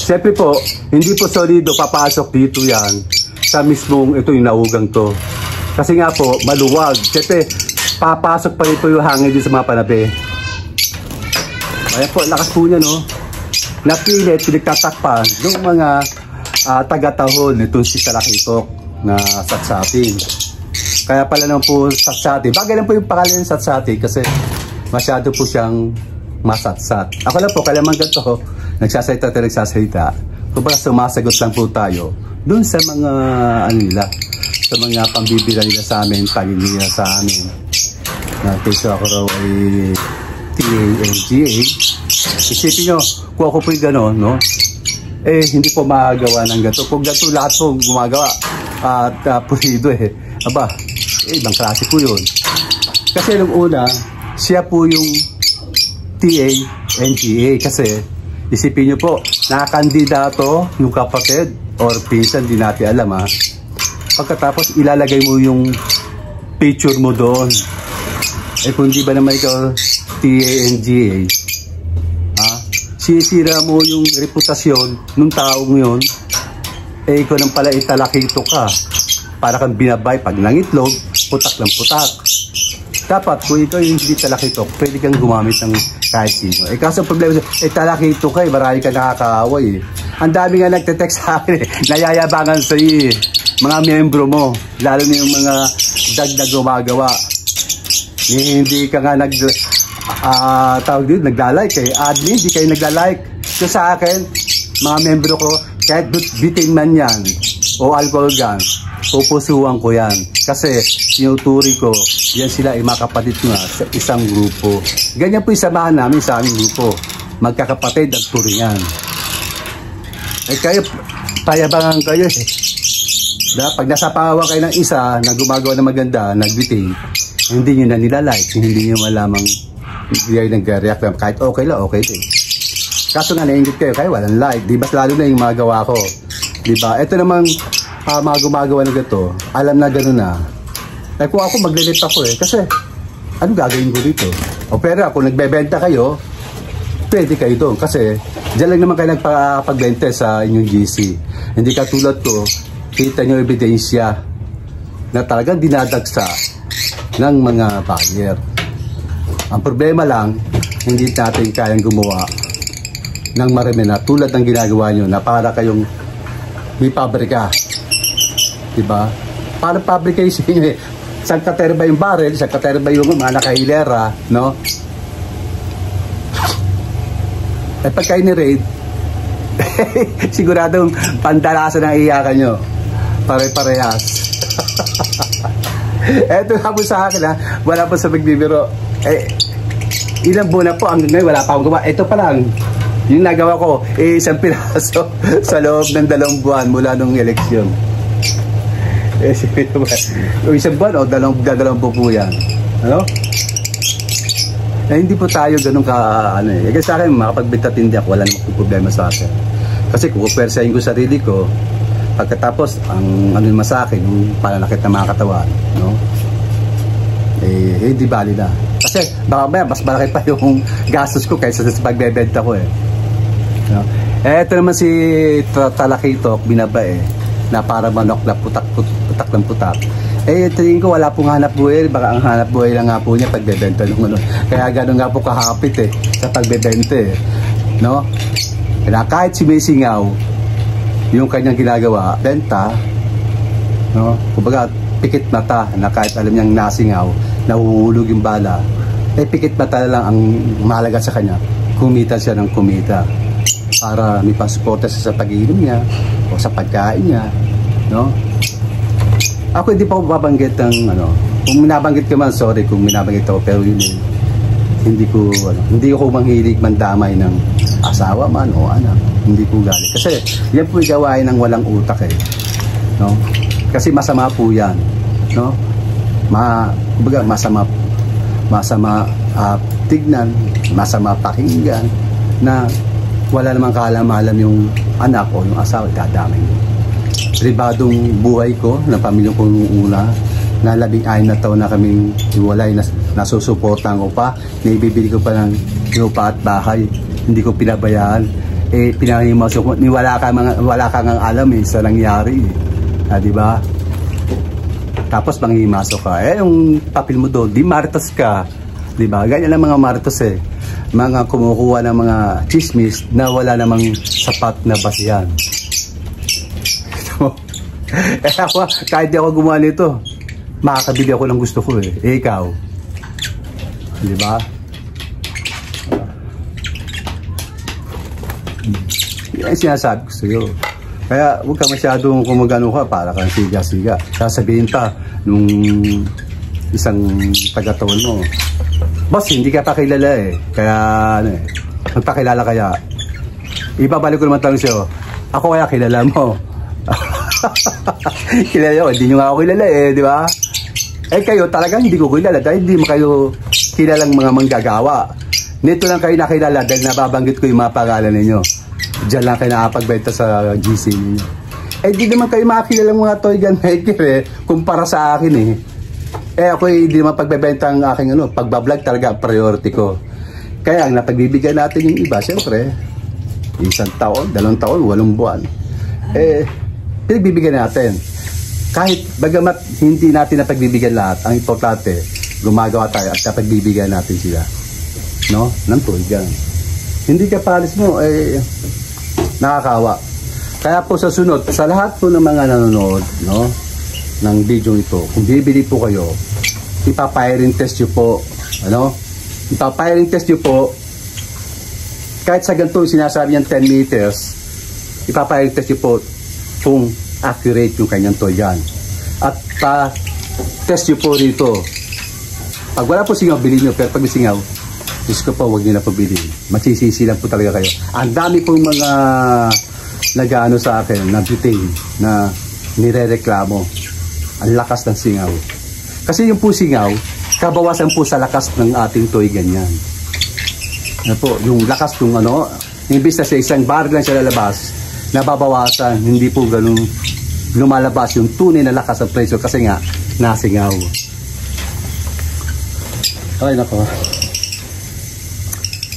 Siyempre po, hindi po solido papasok dito yan sa mismong, ito yung naugang to. Kasi nga po, maluwag. Siyempre, papasok pa rin po yung hangin dito sa mga panapi. Ayan po, lakas po niya, no? Napilit, pinagtatakpan ng mga taga-tahol nito si Talakitok na Satsati. Kaya pala naman po Satsati. Bagay lang po yung pangalan ng Satsati kasi masyado po siyang masatsat. Ako lang po, kailangan ganito, nagsasalita. Kumbaga sumasagot lang po tayo dun sa mga ano nila, sa mga pambibila nila sa amin, paninira sa amin. Kaysa ako raw ay TANGA. Isipin nyo, kung ako po yung gano'n, no? Eh, hindi po magagawa ng gato. Kung gato, lahat po gumagawa at pulido eh. Aba, ibang klase po yun. Kasi nung una, siya po yung TANGA. Kasi, isipin nyo po, nakakandidato yung kapatid or pinsan, di natin alam ha. Pagkatapos, ilalagay mo yung picture mo doon. Eh, kung di ba naman ikaw TANGA, sisira mo yung reputasyon ng taong yun, eh ikaw nang pala Talakitok ka. Para kang binabay pag nangitlog, putak lang putak. Dapat kung ikaw yung hindi Talakitok, pwede kang gumamit ng kahit sino. Eh kaso problema, Talakitok ka eh, marami ka nakakaaway eh. Ang dami nga nagte-text sa akin eh, nayayabangan sa iyo eh. Mga miyembro mo, lalo na yung mga dagdag gumagawa. Eh, hindi ka nga tawag dito, nagla-like eh. Admin, hindi kayo nagla-like. So sa akin, mga membro ko, kahit bitin man yan, o alcohol gun, pupusuan ko yan. Kasi, sinuturi ko, yan sila ay makapatid nga sa isang grupo. Ganyan po yung samahan namin sa aming grupo. Magkakapatid at turingan. Eh kayo, payabangan kayo eh. Pag nasapawa kayo ng isa na gumagawa ng maganda, nagbitin, hindi nyo na nila-like, hindi nyo malamang hindi ay nag-react lang. Kahit okay lang, okay din. Kaso nga, naingit kayo walang like. Di ba lalo na yung mga gawa ko? Di ba? Ito namang mga gumagawa na gato, alam na gano'n na. Eh kung ako, maglilit ako eh. Kasi, ano gagawin ko dito? O pero kung nagbebenta kayo, pwede kayo doon. Kasi, dyan lang naman kayo nagpagbenta sa inyong GC. Hindi katulad ko, kita nyo ebidensya na talagang dinadagsa ng mga buyer. Ang problema lang, hindi natin kayang gumawa ng marami na tulad ng ginagawa nyo na para kayong may pabrika. Diba? Para fabrication eh. Isang katerba yung barrel, isang katerba yung mga nakahilera, no? Eh pagka ini-raid, siguradong pandalasan ang iyakan nyo. Pare-parehas. Eto nga po sa akin ha, wala po sa magbibiro. Eh, ilang buwan na po, hanggang ngayon wala pa akong gawa. Ito pa lang, yung nagawa ko, isang piraso sa loob ng 2 buwan mula nung eleksyon. Eh, isang buwan o 2 po yan. Ano? Eh, hindi po tayo ganun ka, ano eh. Kasi sa akin, makapagbintatindi ako, wala namang problema sa akin. Kasi kung pwersahin ko sarili ko, pagkatapos, ang ano naman sa akin, yung pananakit na mga katawan, no? Eh, hindi bali na. Kasi baka maya, mas malaki pa yung gastos ko kaysa sa pagbebenta ko eh. No? Eh, ito naman si Talakitok, binaba eh, na para manok na putak ng putak. Eh, tingin ko wala pong hanap buhay, baka ang hanap buhay lang nga po niya pagbebenta ng ano. Kaya gano'n nga po kahapit eh, sa pagbebenta eh. No? Kaya kahit si Mesingaw, yung kanyang ginagawa, benta, no? Kumbaga, pikit mata na kahit alam niyang nasingaw, nahuhulog yung bala, eh pikit mata lang ang mahalaga sa kanya, kumita siya ng kumita para may pasuporta sa pag-iinom niya o sa pagkain niya, no? Ako hindi pa ako babanggit ng ano, kung minabanggit ka man, sorry kung minabanggit ako, pero yun eh, hindi ko manghilig mandamay ng asawa man o anak, hindi ko galit. Kasi yan po gawain ng walang utak eh, no? Kasi masama po yan, no? Kumbaga masama tignan, masama pakinggan, na wala namang kaalam-alam yung anak o yung asawa, dadamay mo. Pribadong buhay ko, ng pamilya ko nung una, na 16 na taon na kaming iwalay, nasusuportan ko pa, naibibili ko pa ng lupa at bahay, hindi ko pinabayaan. Eh, pinangimasok mo, wala kang alam eh, sa nangyari eh. Di ba? Tapos manghimasok ka. Yung papel mo doon, di maritos ka. Diba? Ganyan lang mga maritos mga kumukuha ng mga chismis na wala namang sapat na basihan. Ako, kahit di ako gumawa nito, makakabili ako ng gusto ko ikaw. Diba? Yan sinasabi ko sa'yo. Kaya huwag ka masyadong kumagano ka para kang siga-siga. Sasabihin pa nung isang taga-tawon mo, boss, hindi ka pa kilala Kaya, magpakilala kaya. Ibabalik ko naman tanong sa'yo, ako kaya kilala mo? Kilala ko, hindi nyo nga ako kilala di ba? Kayo talagang hindi ko kilala dahil hindi mo kayo kilalang mga manggagawa. Nito lang kayo nakilala dahil nababanggit ko yung mga pangalan ninyo. Diyan lang kayo nakapagbenta sa GC ninyo. Di naman kayo makakilalang mga toy gun maker kumpara sa akin ako hindi naman pagbebenta ang aking pagbablog talaga priority ko. Kaya ang napagbibigyan natin yung iba, siyempre, 1 taon, 2 taon, 8 buwan. Pinagbibigyan natin. Kahit bagamat hindi natin napagbibigyan lahat, ang importante, gumagawa tayo at napagbibigyan natin sila. No? Ng toy gun. Hindi ka palis mo, nakakawa. Kaya po sa sunod, sa lahat po ng mga nanonood, ng video ito, kung bibili po kayo, ipapiring test nyo po, ipapiring test nyo po, kahit sa ganito sinasabi niyang 10 meters, ipapiring test nyo po kung accurate yung kanyang toy gun. At test nyo po rito. Pag wala po singaw, bilhin nyo, pero pag may singaw, Diyos ko po, huwag nyo na po bilhin. Masisisi lang po talaga kayo. Ang dami pong mga nag-ano sa akin, na butane, na nirereklamo. Ang lakas ng singaw. Kasi yung po singaw, kabawasan po sa lakas ng ating toy ganyan. Po, yung lakas ng imbis na sa isang bar lang siya lalabas, nababawasan, hindi po ganun lumalabas yung tunay na lakas ng pressure kasi nga, nasingaw. Ay, nako.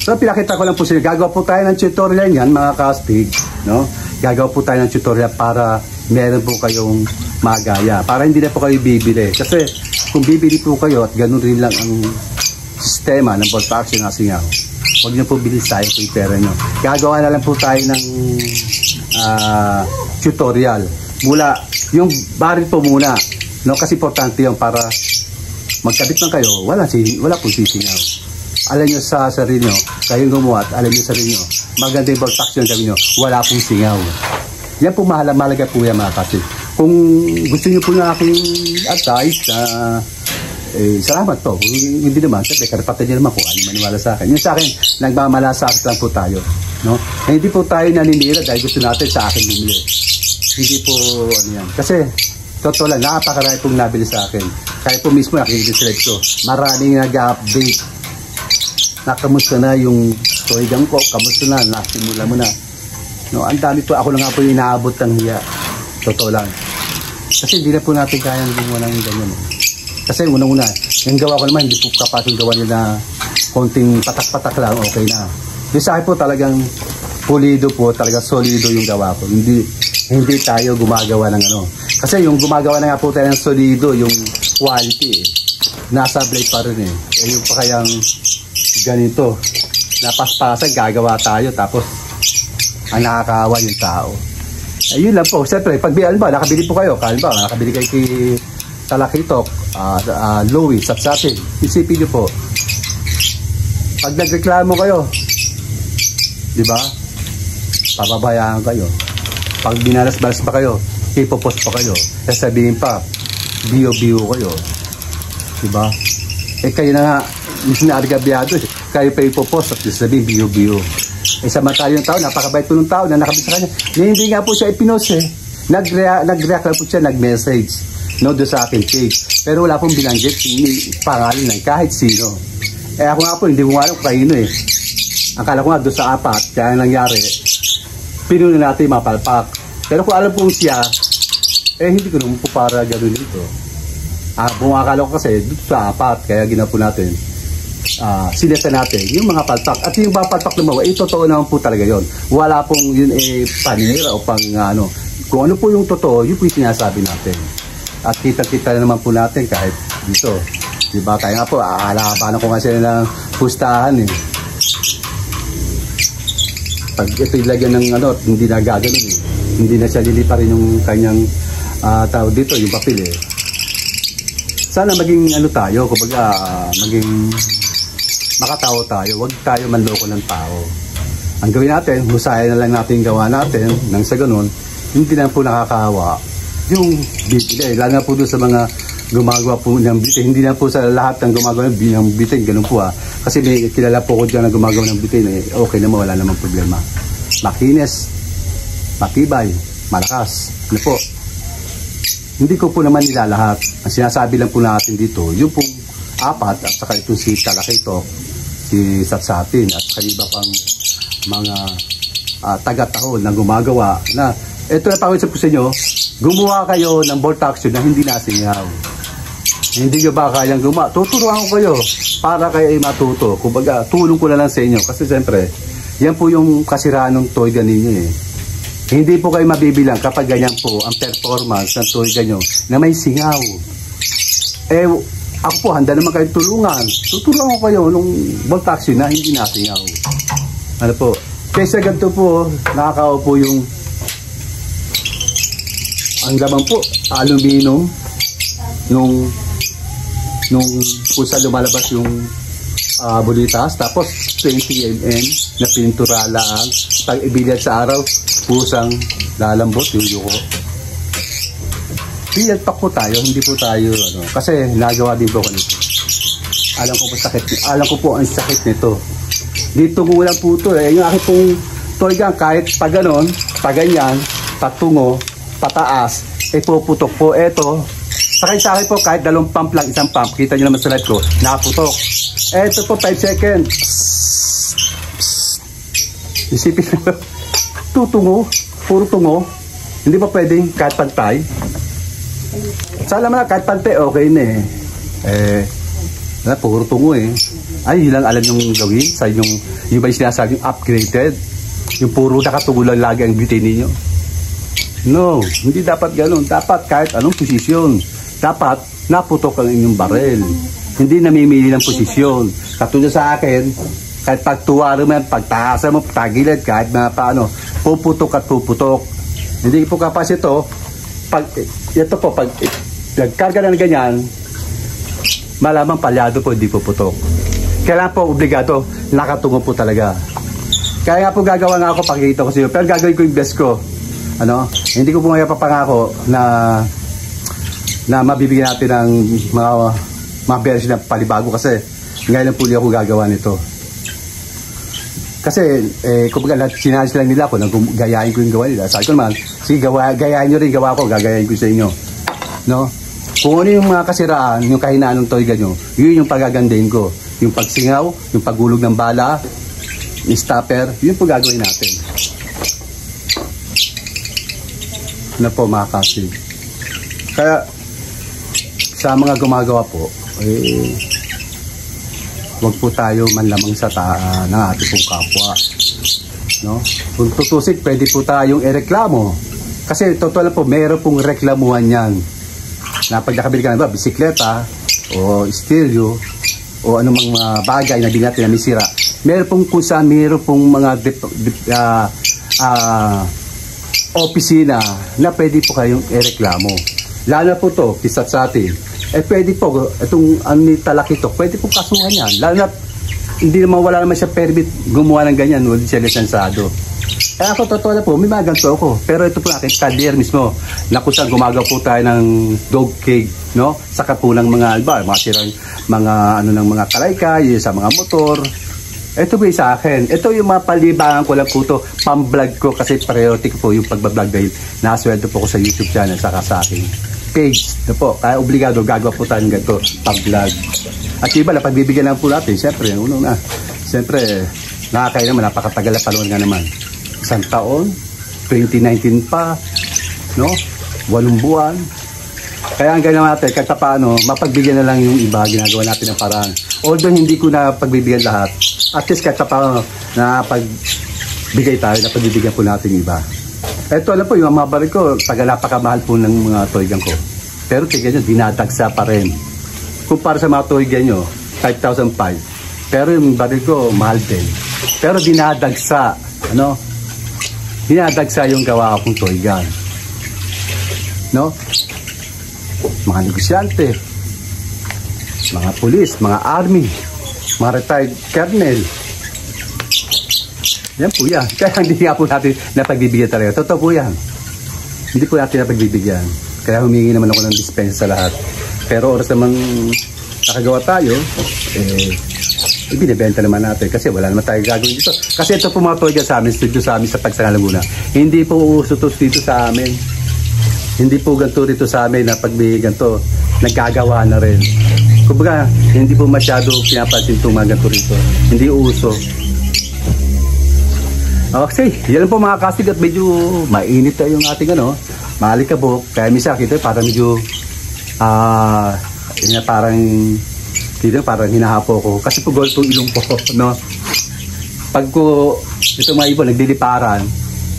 So, pinakita ko lang po sila. Gagawa po tayo ng tutorial yan, mga kastig. Gagawa po tayo ng tutorial para meron po kayong magaya. Para hindi na po kayo bibili. Kasi kung bibili po kayo at ganun rin lang ang sistema ng bolt action na singaw, huwag nyo po bilhin sayang po yung pera nyo. Gagawa na lang po tayo ng tutorial. Mula, yung baril po muna. Kasi importante yun para magkabit lang kayo, wala po sisingaw. Alam nyo sa sarili nyo, kayong gumawa at alam nyo sa sarili nyo, maganda yung bolt action gawin nyo, wala pong singaw. Yan po mahalaga po yan mga kasi. Kung gusto nyo po ng aking advice, salamat po. Hindi naman, siyempre, karapatan nyo naman kung ano maniwala sa akin. Yung sa akin, nagmamalasakit lang po tayo. Hindi po tayo naninira dahil gusto natin sa akin bumili. Hindi po, yan. Kasi, totoo lang, napakarami pong nabili sa akin. Kaya po mismo, nakikiselect ko. Maraming nag-update. Nakamusta na yung toy gun ko, kamusta na, nasimula mo na. Ang dami po, ako lang nga po yung inaabot ng hiya. Totoo lang. Kasi hindi na po natin kayang gumawa ng ganyan. Kasi unang-una, yung gawa ko naman, hindi po kapag yung gawa nyo na konting patak-patak lang, okay na. Yung sa akin po talagang pulido po, talaga solido yung gawa ko. Hindi tayo gumagawa ng Kasi yung gumagawa na nga po tayo ng solido, yung quality nasa blade pa rin yung pa kayang ganito, napaspasan, gagawa tayo, tapos ang nakakawa yung tao. Yun lang po. Siyempre, pag nakabili po kayo, nakabili kayo kay Talakitok, Louie, Sapsapin, isipin nyo po, pag nagreklamo kayo, di ba? Pababayaan kayo. Pag binalas-balas pa kayo, ipopost pa kayo, sasabihin pa, biyo-biyo kayo. Di ba? Kayo na nga, sinargabyado kayo pa ipopost at sasabihin, biyo-biyo. Samantala yung tao, napakabait po ng tao na nakabit sa kanya. Hindi nga po siya ipinost Nag-react lang po siya, nag-message doon sa akin page. Pero wala pong binanggit pangalan ng kahit sino. Ako nga po, hindi ko nga alam kung kanino Akala ko nga doon sa apat, kaya nangyari, pinuno natin mapalpak. Pero kung alam pong siya, hindi ko naman po para gano'n dito. Akala ko kasi doon sa apat, kaya ginapo natin. Sineta natin yung mga palpak. At yung mga palpak na mga, totoo naman po talaga yon. Wala pong yun panira o pang Kung ano po yung totoo, yun po yung sinasabi natin. At kita-kita naman po natin kahit dito. Diba? Kaya nga po, paano ko nga sila ng pustahan eh. Pag ito ilagyan ng ano, hindi na gagawin eh. Hindi na siya lilipa rin yung kanyang tao dito, yung papel eh. Sana maging ano tayo, kumbaga maging makatao tayo, huwag tayo manloko ng tao. Ang gawin natin, husayan na lang natin gawa natin, nang sa ganun, hindi na po nakakahawa yung bitin. Lalo na po doon sa mga gumagawa po ng bitin. Hindi na po sa lahat ng gumagawa ng bitin, ganun po Kasi may kilala po ko dyan na gumagawa ng bitin, okay naman, wala namang problema. Makinis, matibay, malakas. Ano po? Hindi ko po naman nilalahat. Ang sinasabi lang po natin dito, yung pong apat, at saka itong si Talakito, si Satsatin, at saka iba pang mga taga-tahol na gumagawa na ito na pawis po sa inyo, gumawa kayo ng bolt action na hindi nasingaw. Hindi nyo ba kayang gumawa? Tuturuan ko kayo para kayo ay matuto. Kumbaga, tulong ko na lang sa inyo. Kasi siyempre, yan po yung kasiraan ng toyga ninyo eh. Hindi po kayo mabibilang kapag ganyan po ang performance ng toyga nyo na may singaw. Ako po, handa naman kayo tulungan. Tuturuan ko kayo nung bolt action na hindi nasingaw. Ano po? Kaysa ganito po, nakakaupo yung ang laman po, aluminum nung kung saan lumalabas yung bulitas, tapos 20 mm na pintura lang. Pag ibilad sa araw, pusang lalambot yung yuko. Bilad pa po tayo, hindi po tayo kasi nagawa din po ko nito. Alam ko po ang sakit nito. Dito ko lang po ito yung aking pong toygang kahit pa ganon, pa ganyan, patungo, pataas, puputok po. Eto, sakay po kahit 2 pump lang, 1 pump. Kita nyo naman sa light ko, nakaputok. Eto po, 5 seconds. Isipin nyo, tutungo, puro tungo. Hindi pa pwedeng kahit pantay. Sana naman kahit pantay, okay na puro tungo Ay, lang alam yung gawin sa yung ba yung sinasabing upgraded. Yung puro nakatungo lang lagi ang bitin ninyo. No, hindi dapat ganoon. Dapat kahit anong posisyon. Dapat naputok ang inyong barel. Hindi namimili ng posisyon. Katulad sa akin, kahit pagtuwaro mo yan, pagtaasan mo, tagilid, kahit na paano, puputok at puputok. Hindi po kapas ito, pag nagkarga na ganyan, malamang palyado po, hindi puputok. Kailangan po obligado, nakatungo po talaga. Kaya nga po gagawa nga ako, pakikita ko sa iyo, pero gagawin ko yung best ko. Hindi ko po ngayon papangako na mabibigyan natin ng mga version na palibago kasi ngayon lang po ako gagawa nito. Kasi kumbaga sinansi lang nila ako na gayahin ko yung gawa nila. Sabi ko naman, sige gayahin nyo rin gawa ko, gagayahin ko sa inyo. Kung ano yung mga kasiraan, yung kahinaan ng toyga nyo, yun yung pagagandahin ko. Yung pagsingaw, yung paghulog ng bala, yung stopper, yun po gagawin natin. Na po mga kasig. Kaya sa mga gumagawa po, huwag po tayo manlamang sa ng ating pong kapwa. Kung tutusik, pwede po tayong ireklamo. Kasi totoo lang po, meron pong reklamuhan yan. Na pag nakabili ka na bisikleta, o stereo, o anumang mga bagay na di natin na misira, meron pong kung saan meron pong mga opisina na pwede po kayong ireklamo. Lalo na po to, kisat sa atin. Pwede po, itong Talakito, pwede po kasuhan yan. Lalo na, hindi naman, wala naman siya permit gumawa ng ganyan, hindi siya lisensado. Ako, totoo na po, may mga ganito ako. Pero ito po akin, kadir mismo, na kung saan gumagawa po tayo ng dog cage, saka po ng mga sirang, ng mga kalaykay, sa mga motor. Ito po sa akin. Ito yung mga palibangan ko lang po ito. Pang-vlog ko kasi priority ko po yung pagbablog dahil nasweldo po ko sa YouTube channel saka sa aking page. Ito po. Kaya obligado gagawa po tayo ng ganito pag-vlog. At iba na pagbibigyan lang po natin. Siyempre, siyempre, nakakaya naman. Napakatagal na panahon nga naman. 1 taon, 2019 pa, 8 buwan. Kaya ang gano'n natin, kahit paano, mapagbigyan na lang yung iba, ginagawa natin ng paraan. Although hindi ko na pagbibigyan lahat, at least kahit paano, napagbigay tayo, napagbibigyan po natin yung iba. Ito, alam po, yung mga baril ko, napakamahal po ng mga toygang ko. Pero tignan nyo, dinadagsa pa rin. Kumpara sa mga toy gun nyo, 5,500. Pero yung baril ko, mahal din. Pero dinadagsa, ano? Dinadagsa yung gawa akong toy gun. No? Mga negosyante, mga pulis, mga army, mga retired colonel. Yan po yan. Kaya hindi nga po natin napagbibigyan talaga. Totoo po yan. Hindi po natin napagbibigyan. Kaya humingi naman ako ng dispensa sa lahat. Pero oras naman nakagawa tayo, ibinibenta naman natin kasi wala naman tayo gagawin dito. Kasi ito po mga toy gun sa amin, dito sa amin sa Pagsangan Laguna. Hindi po uso to dito sa amin. Hindi po ganito dito sa amin na pag may ganito, naggagawa na rin. Kumbaga, hindi po masyado pinapansin itong mga ganito rito. Hindi uso. Okay, yan po mga kastig at medyo mainit yung ating ano, malikabok. Kaya minsan kita parang medyo parang hinahapo ko kasi po gold po ilong po, no? Pag ko ito mga ibon nagdiliparan,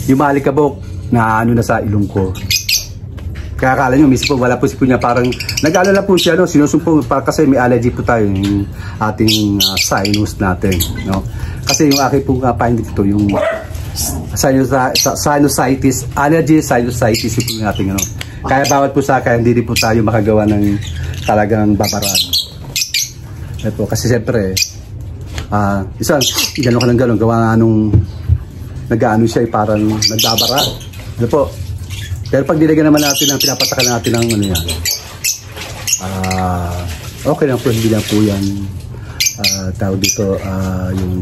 yung malikabok na ano na sa ilong ko. Kaya akala nyo, minsan po wala po si Punya, parang nag-alala po siya, no? Sinusumpong kasi may allergy po tayo yung ating sinus natin, no? Kasi yung aking po pain dito yung sinusitis, allergy sinusitis yung ating ano. Kaya bawat po sa akin, hindi po tayo makagawa ng talagang babaran. Ito, kasi siyempre, isang gano'n ka ng gano'n, gawa nga nung nag-ano siya, parang nagbabara. Ano po? Pero pag nilagyan naman natin, pinapatakan natin ng ano yan, okay lang po, hindi lang po yan, tawag dito, yung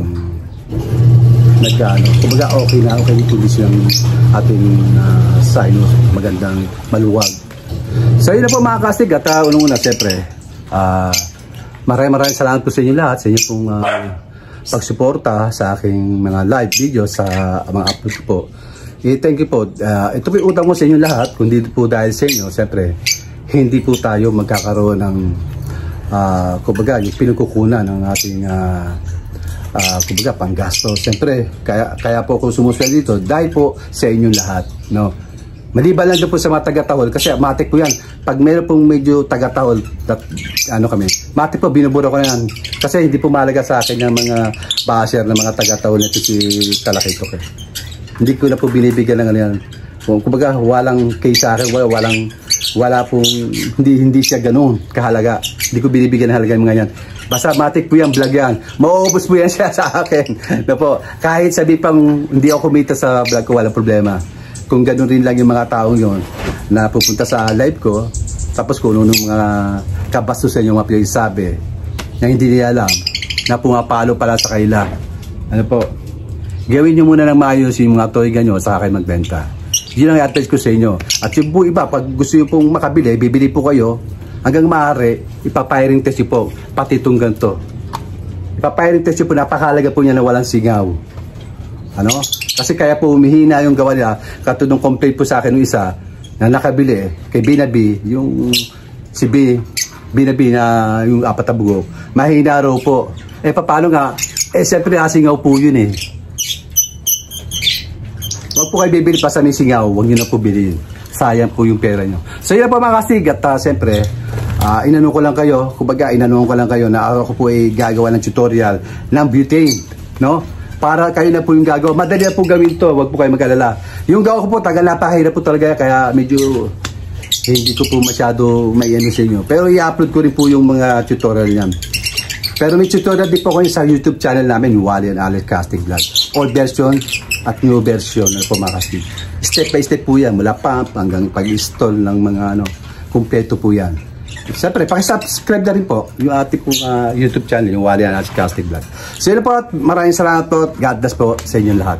nag-ano. Kumbaga okay na, okay yung tulis yung ating sinus, magandang maluwag. So yun na po mga kastig, at unang-una siyempre, maraming salamat po sa inyo lahat, sa inyo pong pagsuporta sa aking mga live video, sa mga upload po. Thank you po. Ito po yung utang ko sa inyo lahat, kundi po dahil sa inyo, siyempre, hindi po tayo magkakaroon ng, kumbaga, yung pinagkukunan ng ating, kumbaga, panggasto. Siyempre, kaya po ako sumuswel dito, dahil po sa inyo lahat, no? Maliban lang po sa mga taga-tahol, kasi matik po yan. Pag meron pong medyo taga-tahol, ano kami, matik po, binubura ko na yan. Kasi hindi po mahalaga sa akin yung mga basher ng mga taga-tahol na ito si Talakito. Hindi ko na po binibigyan ng ano yan. Kumbaga, walang case sa akin, wala pong, hindi siya ganoon kahalaga. Hindi ko binibigyan ng halaga yung mga yan. Basta matik po yan, vlog yan. Mauubos po yan siya sa akin. Na po, kahit sabi pang hindi ako kumita sa vlog ko, walang problema. Kung gano'n rin lang yung mga taong yun na pupunta sa live ko, tapos kung ano mga kabastusan yung mga pinagsasabi na hindi nila alam, na pumapalo pala sa kaila. Ano po, gawin nyo muna ng maayos yung mga toy gun nyo sa akin magbenta. Yun ang i-advise ko sa inyo. At yung po iba, pag gusto nyo pong makabili, bibili po kayo, hanggang maaari, ipapiring test nyo po, pati itong ganito. Ipapiring test nyo po, napakahalaga po niya na walang singaw. Ano? Kasi kaya po humihina yung gawa niya. Katulong complaint po sa akin ng isa na nakabili kay Binabi, yung si Binabi na yung apat na bugo. Mahina raw po. Paano nga? Siyempre singaw po yun eh. Huwag po kayo bibili pa sa may singaw. Huwag nyo na po bilhin. Sayang po yung pera nyo. So yun po mga kastig. At siyempre, inanong ko lang kayo. Kumbaga, inanong ko lang kayo na ako po ay gagawa ng tutorial ng butane. No? Para kayo na po yung gagawa. Madali na po gawin to. Huwag po kayo mag-alala. Yung gawa ko po, napakahirap po talaga. Kaya medyo hindi ko po masyado may ano sa inyo. Pero i-upload ko rin po yung mga tutorial niyan. Pero may tutorial din po kayo sa YouTube channel namin, Wally and Alex Casting Vlog. Old version at new version. Ano po mga casting. Step by step po yan. Mula pump hanggang pag-install ng mga ano. Kompleto po yan. Siyempre, pakisubscribe na rin po yung ating pong YouTube channel, yung Wally and Alex Casting Vlog. So yun po, maraming salamat po. God bless po sa inyo lahat.